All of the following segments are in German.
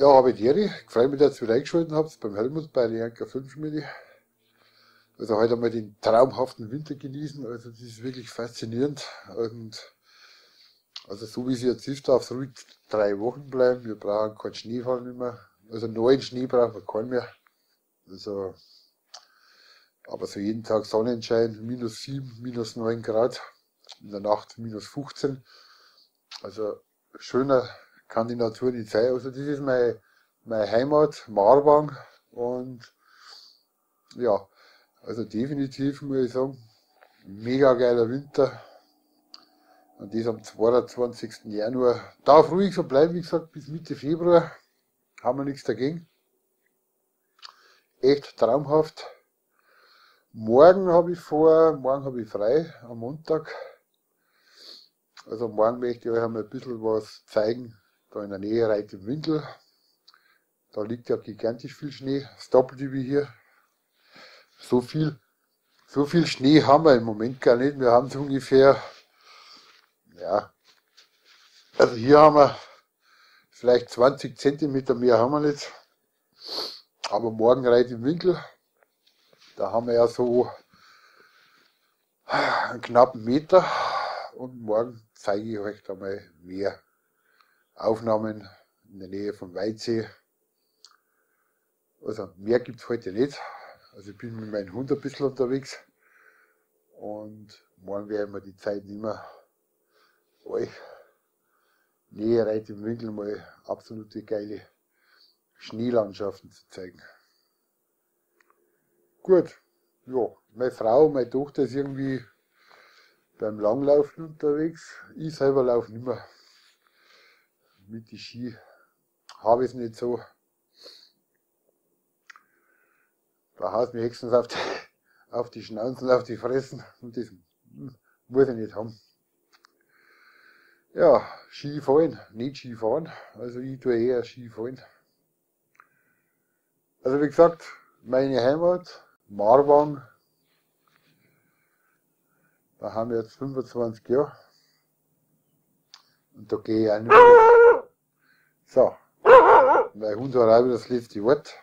Ja, habe die Ehre. Ich freue mich, dass ihr wieder eingeschaltet habt beim Helmut bei Leanka Filmschmiede. Also heute einmal den traumhaften Winter genießen. Also das ist wirklich faszinierend. Und also so wie es jetzt ist, darf es ruhig 3 Wochen bleiben. Wir brauchen keinen Schneefall mehr. Also neuen Schnee brauchen wir keinen mehr. Also, aber so jeden Tag Sonnenschein, -7, -9 Grad. In der Nacht -15. Also schöner kann die Natur nicht sein. Also das ist meine Heimat, Marwang, und ja, also definitiv muss ich sagen, mega geiler Winter. Und das am 22. Januar. Darf ruhig so bleiben, wie gesagt, bis Mitte Februar. Haben wir nichts dagegen. Echt traumhaft. Morgen habe ich frei, am Montag. Also morgen möchte ich euch einmal ein bisschen was zeigen. Da in der Nähe Reit im Winkel. Da liegt ja gigantisch viel Schnee. Das Doppelte wie hier. So viel Schnee haben wir im Moment gar nicht. Wir haben so ungefähr, ja, also hier haben wir vielleicht 20 cm mehr haben wir nicht. Aber morgen Reit im Winkel. Da haben wir ja so einen knappen Meter. Und morgen zeige ich euch da mal mehr Aufnahmen in der Nähe vom Weitsee. Also mehr gibt es heute nicht. Also ich bin mit meinem Hund ein bisschen unterwegs. Und morgen werden wir die Zeit nehmen, euch näher Reit im Winkel mal absolute geile Schneelandschaften zu zeigen. Gut, ja, meine Frau, meine Tochter ist irgendwie beim Langlaufen unterwegs. Ich selber laufe nicht mehr. Mit den Ski habe ich es nicht so. Da haut mir höchstens auf die Schnauzen, auf die Fressen, und das muss ich nicht haben. Ja, Skifahren, nicht Skifahren, also ich tue eher Skifahren. Also wie gesagt, meine Heimat, Marwang, Da haben wir jetzt 25 Jahre. Und da gehe ich auch nicht mehr. So. Mein Hund war auch wieder das letzte Wort.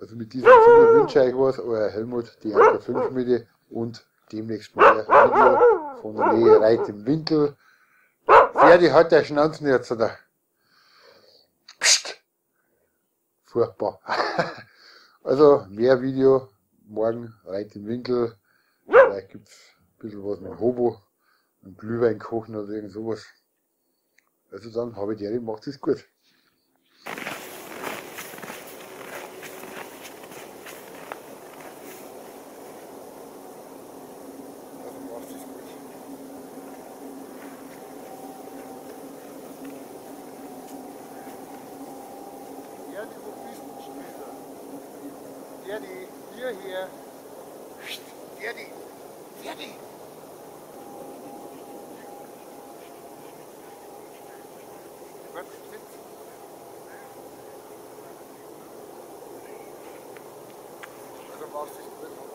Also mit diesem Sinne wünsche ich euch was, euer Helmut, die Anker 5 Schmiede und demnächst mal ein Video von der Nähe Reit im Winkel. Ferdi hat der Schnauzen jetzt, oder? Psst! Furchtbar. Also mehr Video, morgen Reit im Winkel. Vielleicht gibt es ein bisschen was mit Hobo, und Glühwein kochen oder irgend sowas. Also dann habe ich die, macht es gut. Ferdi, hierher. Ferdi, Ferdi. Also machst du es gut.